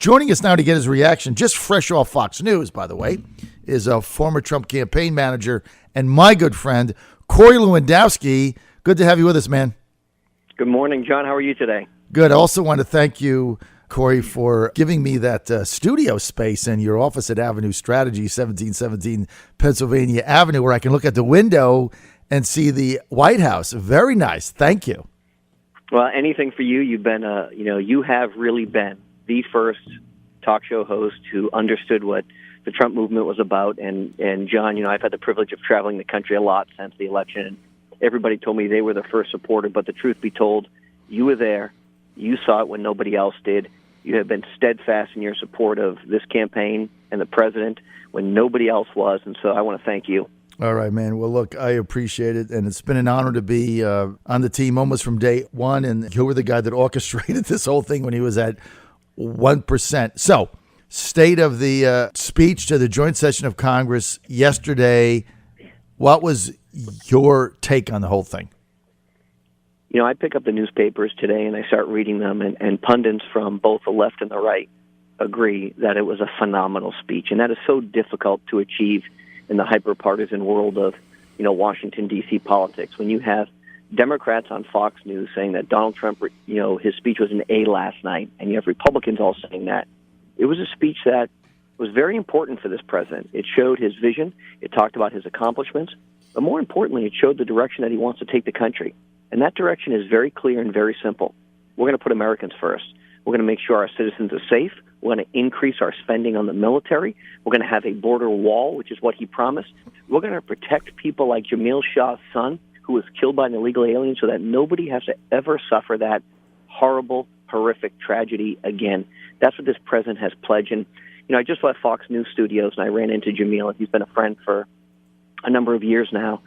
Joining us now to get his reaction, just fresh off Fox News, by the way, is a former Trump campaign manager and my good friend, Corey Lewandowski. Good to have you with us, man. Good morning, John. How are you today? Good. I also want to thank you, Corey, for giving me that studio space in your office at Avenue Strategy, 1717 Pennsylvania Avenue, where I can look at the window and see the White House. Very nice. Thank you. Well, anything for you. You've been, you have really been the first talk show host who understood what the Trump movement was about. And John, I've had the privilege of traveling the country a lot since the election. And everybody told me they were the first supporter. But the truth be told, you were there. You saw it when nobody else did. You have been steadfast in your support of this campaign and the president when nobody else was. And so I want to thank you. All right, man. Well, look, I appreciate it. And it's been an honor to be on the team almost from day one. And you were the guy that orchestrated this whole thing when he was at 1%. So, state of the speech to the joint session of Congress yesterday. What was your take on the whole thing? I pick up the newspapers today and I start reading them, and pundits from both the left and the right agree that it was a phenomenal speech. And that is so difficult to achieve in the hyper-partisan world of, Washington, D.C. politics. When you have Democrats on Fox News saying that Donald Trump, his speech was an A last night, and you have Republicans all saying that, it was a speech that was very important for this president. It showed his vision. It talked about his accomplishments. But more importantly, it showed the direction that he wants to take the country. And that direction is very clear and very simple. We're going to put Americans first. We're going to make sure our citizens are safe. We're going to increase our spending on the military. We're going to have a border wall, which is what he promised. We're going to protect people like Jamil Shah's son, who was killed by an illegal alien, so that nobody has to ever suffer that horrible, horrific tragedy again. That's what this president has pledged. And, I just left Fox News studios, and I ran into Jamil, and he's been a friend for a number of years now.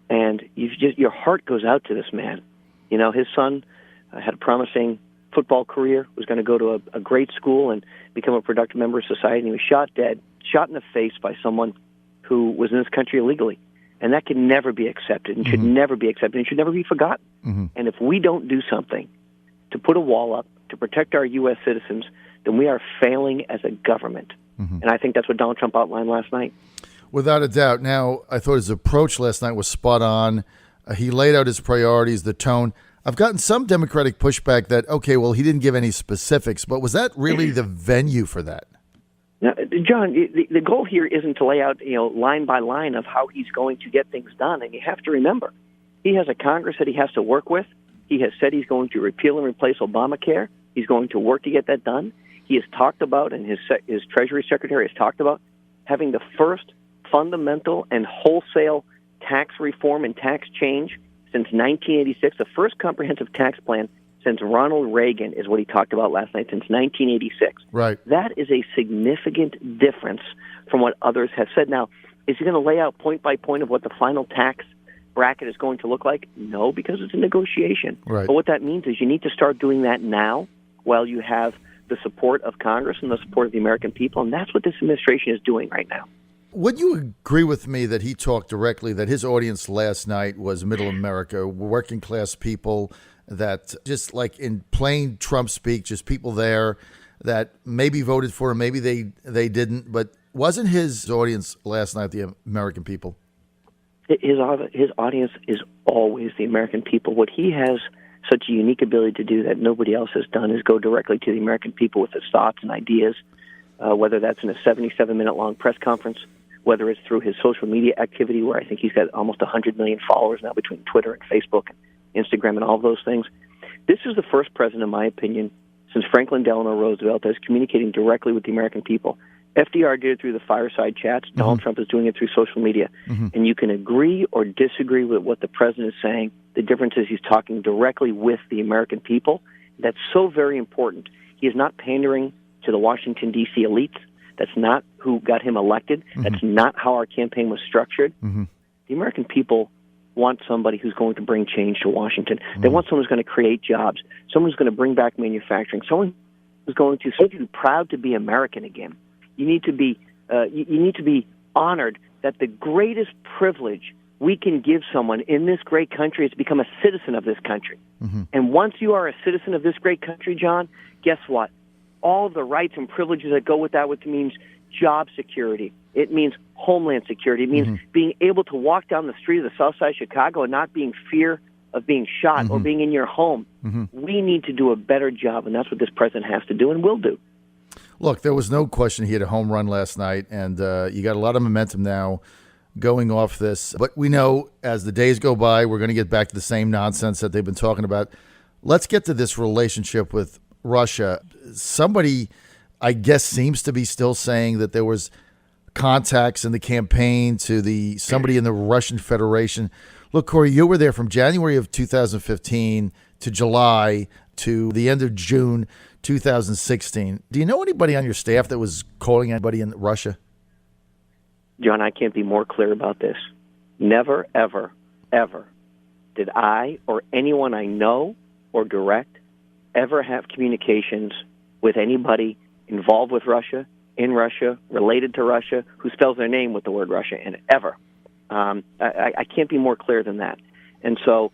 And your heart goes out to this man. His son had a promising football career, was going to go to a great school and become a productive member of society. And he was shot dead, shot in the face by someone who was in this country illegally. And that can never be accepted and should never be accepted and should never be forgotten. Mm-hmm. And if we don't do something to put a wall up, to protect our U.S. citizens, then we are failing as a government. Mm-hmm. And I think that's what Donald Trump outlined last night. Without a doubt. Now, I thought his approach last night was spot on. He laid out his priorities, the tone. I've gotten some Democratic pushback that, okay, well, he didn't give any specifics, but was that really the venue for that? Now, John, the goal here isn't to lay out, line by line of how he's going to get things done. And you have to remember, he has a Congress that he has to work with. He has said he's going to repeal and replace Obamacare. He's going to work to get that done. He has talked about, and his Treasury Secretary has talked about, having the first fundamental and wholesale tax reform and tax change since 1986, the first comprehensive tax plan since Ronald Reagan is what he talked about last night, since 1986. Right. That is a significant difference from what others have said. Now, is he going to lay out point by point of what the final tax bracket is going to look like? No, because it's a negotiation. Right. But what that means is you need to start doing that now while you have the support of Congress and the support of the American people, and that's what this administration is doing right now. Would you agree with me that he talked directly, that his audience last night was middle America, working class people, that just like in plain Trump speak, just people there that maybe voted for him, maybe they didn't, but wasn't his audience last night the American people? His audience is always the American people. What he has such a unique ability to do that nobody else has done is go directly to the American people with his thoughts and ideas, whether that's in a 77-minute-long press conference, whether it's through his social media activity, where I think he's got almost 100 million followers now between Twitter and Facebook and Instagram and all of those things. This is the first president, in my opinion, since Franklin Delano Roosevelt, that is communicating directly with the American people. FDR did it through the fireside chats. Mm-hmm. Donald Trump is doing it through social media. Mm-hmm. And you can agree or disagree with what the president is saying. The difference is he's talking directly with the American people. That's so very important. He is not pandering to the Washington, D.C. elites. That's not who got him elected. Mm-hmm. That's not how our campaign was structured. Mm-hmm. The American people want somebody who's going to bring change to Washington. Mm-hmm. They want someone who's going to create jobs, someone who's going to bring back manufacturing, someone who's going to be proud to be American again. You need to be honored that the greatest privilege we can give someone in this great country is to become a citizen of this country. Mm-hmm. And once you are a citizen of this great country, John, guess what? all of the rights and privileges that go with that, which means job security. It means homeland security. It means being able to walk down the street of the south side of Chicago and not being fear of being shot or being in your home. We need to do a better job, and that's what this president has to do and will do. Look, there was no question he had a home run last night, and you got a lot of momentum now going off this. But we know as the days go by, we're going to get back to the same nonsense that they've been talking about. Let's get to this relationship with Russia. Somebody, I guess, seems to be still saying that there was contacts in the campaign to somebody in the Russian Federation. Look, Corey, you were there from January of 2015 to July to the end of June 2016. Do you know anybody on your staff that was calling anybody in Russia? John, I can't be more clear about this. Never, ever, ever did I or anyone I know or direct ever have communications with anybody involved with Russia, in Russia, related to Russia, who spells their name with the word Russia in it, ever. I can't be more clear than that. And so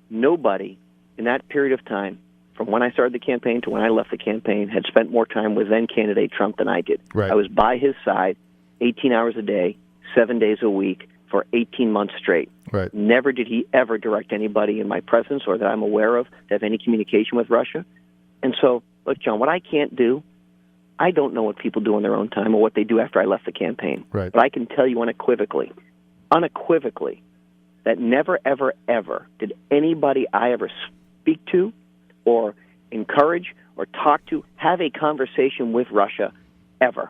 nobody in that period of time, from when I started the campaign to when I left the campaign, had spent more time with then-candidate Trump than I did. Right. I was by his side 18 hours a day, 7 days a week, for 18 months straight. Right. Never did he ever direct anybody in my presence or that I'm aware of to have any communication with Russia. And so, look, John, what I can't do, I don't know what people do in their own time or what they do after I left the campaign. Right. But I can tell you unequivocally, that never, ever, ever did anybody I ever speak to or encourage or talk to have a conversation with Russia ever.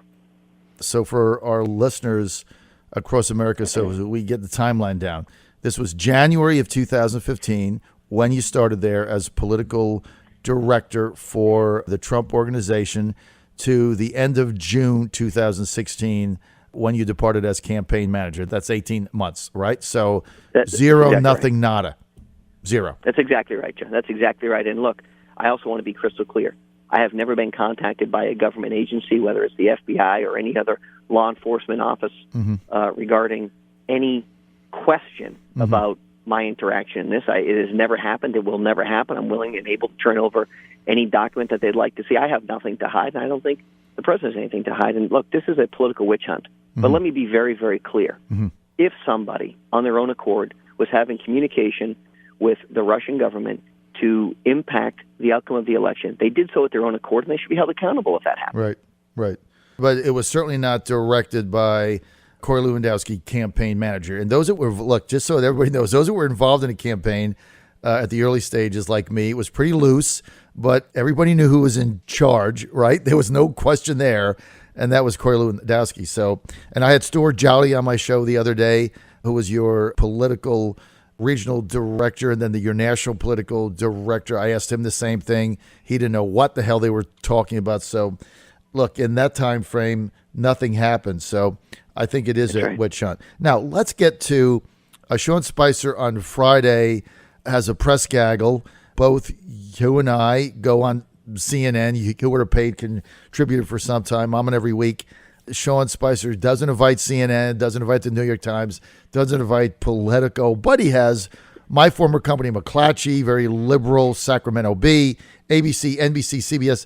So for our listeners across America, so we get the timeline down, this was January of 2015 when you started there as political director for the Trump organization to the end of June 2016 when you departed as campaign manager. That's 18 months, right? So That's zero, exactly nothing, right. Nada. Zero. That's exactly right, John. That's exactly right. And look, I also want to be crystal clear. I have never been contacted by a government agency, whether it's the FBI or any other law enforcement office, regarding any question about my interaction in this. It has never happened. It will never happen. I'm willing and able to turn over any document that they'd like to see. I have nothing to hide, and I don't think the president has anything to hide. And look, this is a political witch hunt. But let me be very, very clear. If somebody, on their own accord, was having communication with the Russian government to impact the outcome of the election, they did so at their own accord, and they should be held accountable if that happened. Right. But it was certainly not directed by Corey Lewandowski, campaign manager. And those that were, look, just so that everybody knows, those that were involved in a campaign at the early stages, like me, it was pretty loose, but everybody knew who was in charge, right? There was no question there, and that was Corey Lewandowski. So, and I had Stuart Jolly on my show the other day, who was your political regional director, and then your national political director. I asked him the same thing. He didn't know what the hell they were talking about. So, look, in that time frame, nothing happened. So I think it is a witch hunt. Now, let's get to Sean Spicer on Friday has a press gaggle. Both you and I go on CNN. You were a paid contributor for some time. I'm on every week. Sean Spicer doesn't invite CNN, doesn't invite the New York Times, doesn't invite Politico, but he has my former company, McClatchy, very liberal, Sacramento Bee, ABC, NBC, CBS.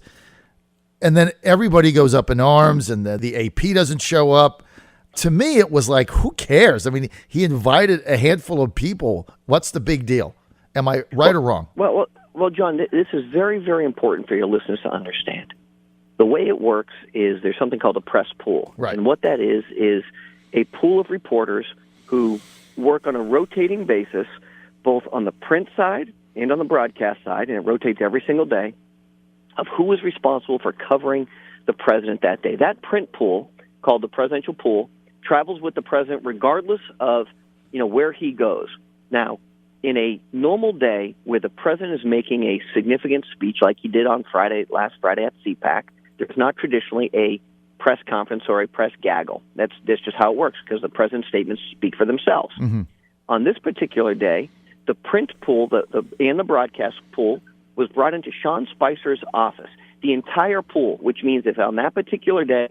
And then everybody goes up in arms, and the AP doesn't show up. To me, it was like, who cares? I mean, he invited a handful of people. What's the big deal? Am I right or wrong? Well, John, this is very, very important for your listeners to understand. The way it works is there's something called a press pool. Right. And what that is a pool of reporters who work on a rotating basis, both on the print side and on the broadcast side, and it rotates every single day, of who is responsible for covering the president that day. That print pool, called the presidential pool, travels with the president regardless of, where he goes. Now, in a normal day where the president is making a significant speech like he did on last Friday at CPAC, there's not traditionally a press conference or a press gaggle. That's just how it works, because the president's statements speak for themselves. On this particular day, the print pool and the broadcast pool was brought into Sean Spicer's office. The entire pool, which means if on that particular day,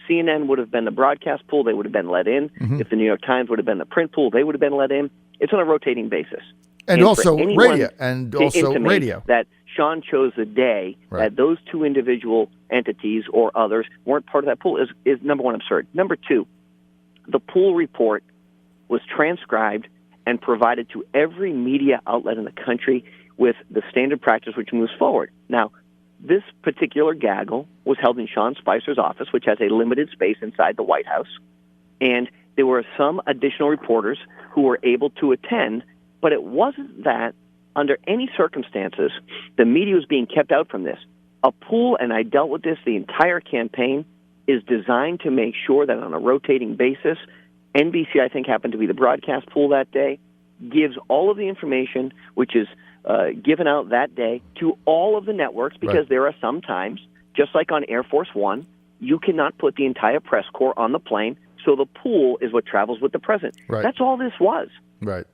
CNN would have been the broadcast pool, they would have been let in. If the New York Times would have been the print pool, they would have been let in. It's on a rotating basis. And also radio. And also radio. That Sean chose the day Right. that those two individual entities or others weren't part of that pool is number one, absurd. Number two, the pool report was transcribed and provided to every media outlet in the country with the standard practice which moves forward. Now, this particular gaggle was held in Sean Spicer's office, which has a limited space inside the White House, and there were some additional reporters who were able to attend, but it wasn't that under any circumstances the media was being kept out from this. A pool, and I dealt with this the entire campaign, is designed to make sure that on a rotating basis, NBC, I think, happened to be the broadcast pool that day, gives all of the information which is given out that day to all of the networks, because Right. there are some times, just like on Air Force One, you cannot put the entire press corps on the plane, so the pool is what travels with the president. Right. That's all this was. Right.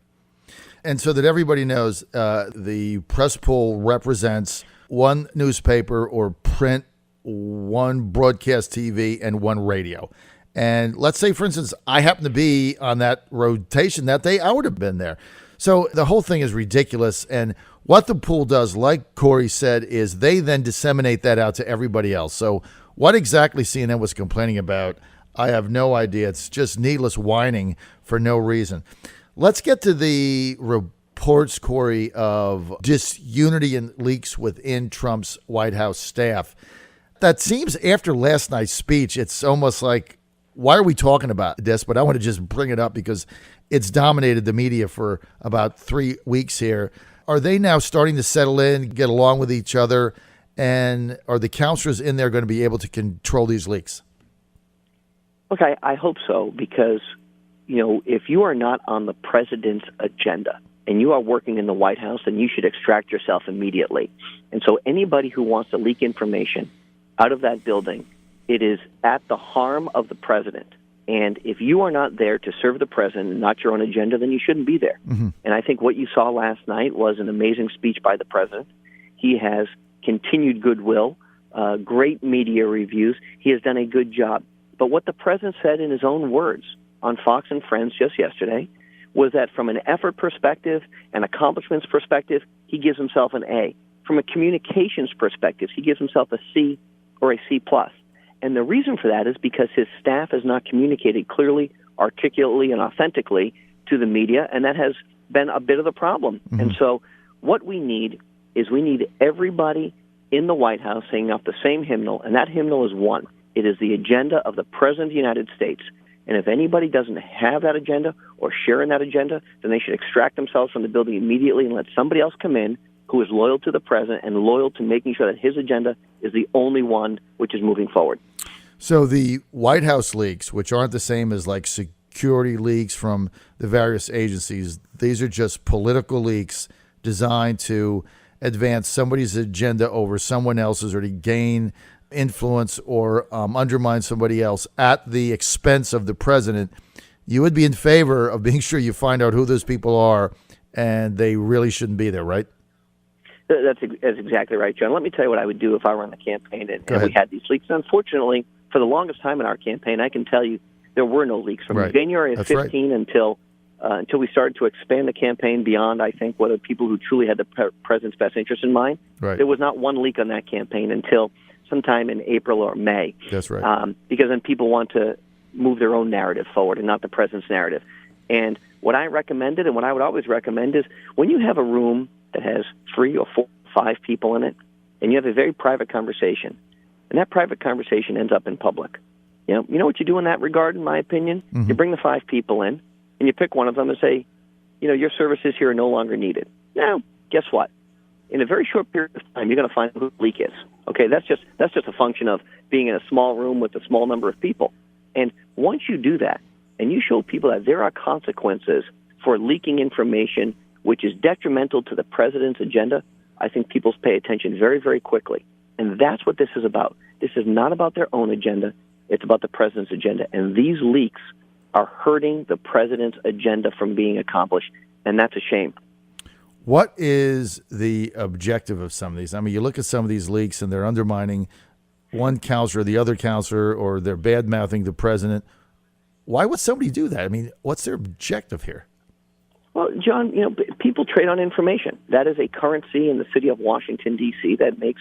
And so that everybody knows, the press pool represents one newspaper or print, one broadcast TV, and one radio. And let's say, for instance, I happen to be on that rotation that day, I would have been there. So the whole thing is ridiculous. And what the pool does, like Corey said, is they then disseminate that out to everybody else. So what exactly CNN was complaining about, I have no idea. It's just needless whining for no reason. Let's get to the reports, Corey, of disunity and leaks within Trump's White House staff. That seems, after last night's speech, it's almost like, why are we talking about this? But I want to just bring it up because it's dominated the media for about 3 weeks here. Are they now starting to settle in, get along with each other? And are the counselors in there going to be able to control these leaks? Okay, I hope so, because, if you are not on the president's agenda and you are working in the White House, then you should extract yourself immediately. And so anybody who wants to leak information out of that building, it is at the harm of the president. And if you are not there to serve the president and not your own agenda, then you shouldn't be there. Mm-hmm. And I think what you saw last night was an amazing speech by the president. He has continued goodwill, great media reviews. He has done a good job. But what the president said in his own words on Fox and Friends just yesterday was that from an effort perspective and accomplishments perspective, he gives himself an A. From a communications perspective, he gives himself a C or a C+. And the reason for that is because his staff has not communicated clearly, articulately, and authentically to the media, and that has been a bit of the problem. Mm-hmm. And so what we need is everybody in the White House singing off the same hymnal, and that hymnal is one. It is the agenda of the President of the United States. And if anybody doesn't have that agenda or share in that agenda, then they should extract themselves from the building immediately and let somebody else come in who is loyal to the president and loyal to making sure that his agenda is the only one which is moving forward. So the White House leaks, which aren't the same as like security leaks from the various agencies, these are just political leaks designed to advance somebody's agenda over someone else's or to gain influence or undermine somebody else at the expense of the president. You would be in favor of being sure you find out who those people are, and they really shouldn't be there, right? That's exactly right, John. Let me tell you what I would do if I were on the campaign and we had these leaks. Unfortunately, for the longest time in our campaign, I can tell you there were no leaks from January of 2015 until we started to expand the campaign beyond, I think, what are people who truly had the president's best interest in mind. Right. There was not one leak on that campaign until sometime in April or May. That's right. Because then people want to move their own narrative forward and not the president's narrative. And what I recommended and what I would always recommend is when you have a room that has 3 or 4 or 5 people in it and you have a very private conversation, and that private conversation ends up in public. You know what you do in that regard, in my opinion? Mm-hmm. You bring the 5 people in and you pick one of them and say, your services here are no longer needed. Now, guess what? In a very short period of time, you're going to find who the leak is. Okay, that's just a function of being in a small room with a small number of people. And once you do that, and you show people that there are consequences for leaking information which is detrimental to the president's agenda, I think people pay attention very, very quickly. And that's what this is about. This is not about their own agenda. It's about the president's agenda. And these leaks are hurting the president's agenda from being accomplished. And that's a shame. What is the objective of some of these? I mean, you look at some of these leaks and they're undermining one counselor or the other counselor, or they're bad-mouthing the president. Why would somebody do that? I mean, what's their objective here? Well, John, people trade on information. That is a currency in the city of Washington, D.C. that makes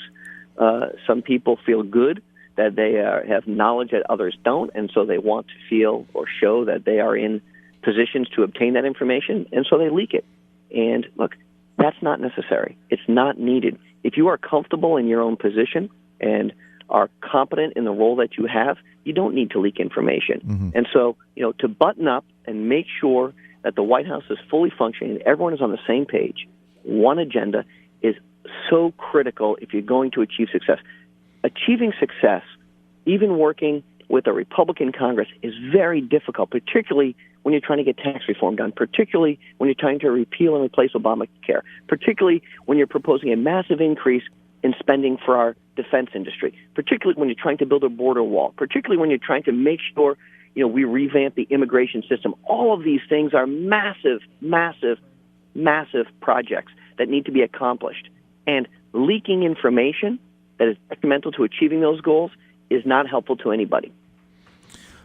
some people feel good that they have knowledge that others don't, and so they want to feel or show that they are in positions to obtain that information, and so they leak it. And look, that's not necessary. It's not needed. If you are comfortable in your own position and are competent in the role that you have, you don't need to leak information. Mm-hmm. And so, to button up and make sure that the White House is fully functioning, everyone is on the same page, one agenda, is so critical if you're going to achieve success. Achieving success, even working with a Republican Congress, is very difficult, particularly when you're trying to get tax reform done, particularly when you're trying to repeal and replace Obamacare, particularly when you're proposing a massive increase in spending for our defense industry, particularly when you're trying to build a border wall, particularly when you're trying to make sure we revamp the immigration system. All of these things are massive, massive, massive projects that need to be accomplished. And leaking information that is detrimental to achieving those goals is not helpful to anybody.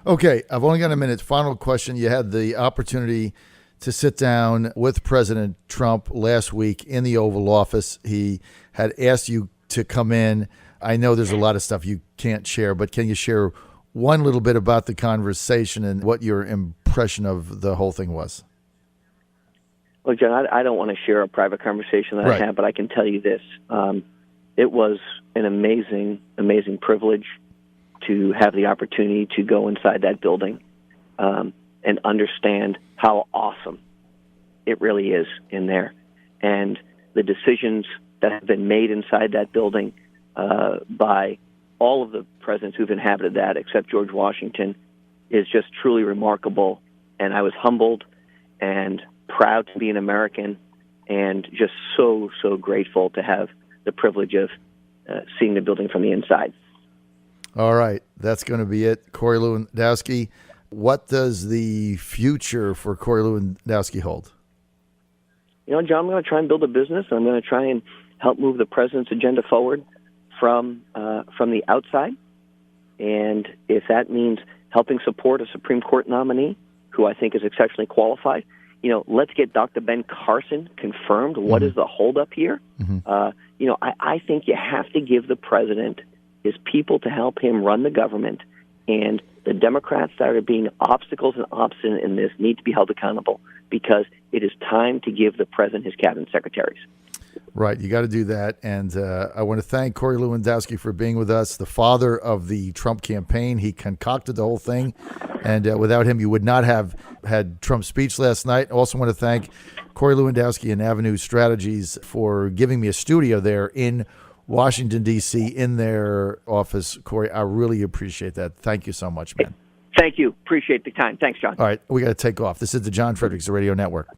Okay, I've only got a minute. Final question. You had the opportunity to sit down with President Trump last week in the Oval Office. He had asked you to come in. I know there's a lot of stuff you can't share, but can you share one little bit about the conversation and what your impression of the whole thing was? Well, John, I don't want to share a private conversation that Right. I had, but I can tell you this. It was an amazing, amazing privilege to have the opportunity to go inside that building and understand how awesome it really is in there. And the decisions that have been made inside that building by all of the presidents who've inhabited that, except George Washington, is just truly remarkable. And I was humbled and proud to be an American and just so, so grateful to have the privilege of seeing the building from the inside. All right. That's going to be it. Corey Lewandowski, what does the future for Corey Lewandowski hold? John, I'm going to try and build a business. I'm going to try and help move the president's agenda forward from the outside. And if that means helping support a Supreme Court nominee who I think is exceptionally qualified, let's get Dr. Ben Carson confirmed. What is the holdup here? Mm-hmm. I think you have to give the president his people to help him run the government, and the Democrats that are being obstacles and obstinate in this need to be held accountable, because it is time to give the president his cabinet secretaries. Right. You got to do that. And I want to thank Corey Lewandowski for being with us, the father of the Trump campaign. He concocted the whole thing. And without him, you would not have had Trump's speech last night. I also want to thank Corey Lewandowski and Avenue Strategies for giving me a studio there in Washington, D.C., in their office. Corey, I really appreciate that. Thank you so much, man. Thank you. Appreciate the time. Thanks, John. All right. We got to take off. This is the John Fredericks Radio Network.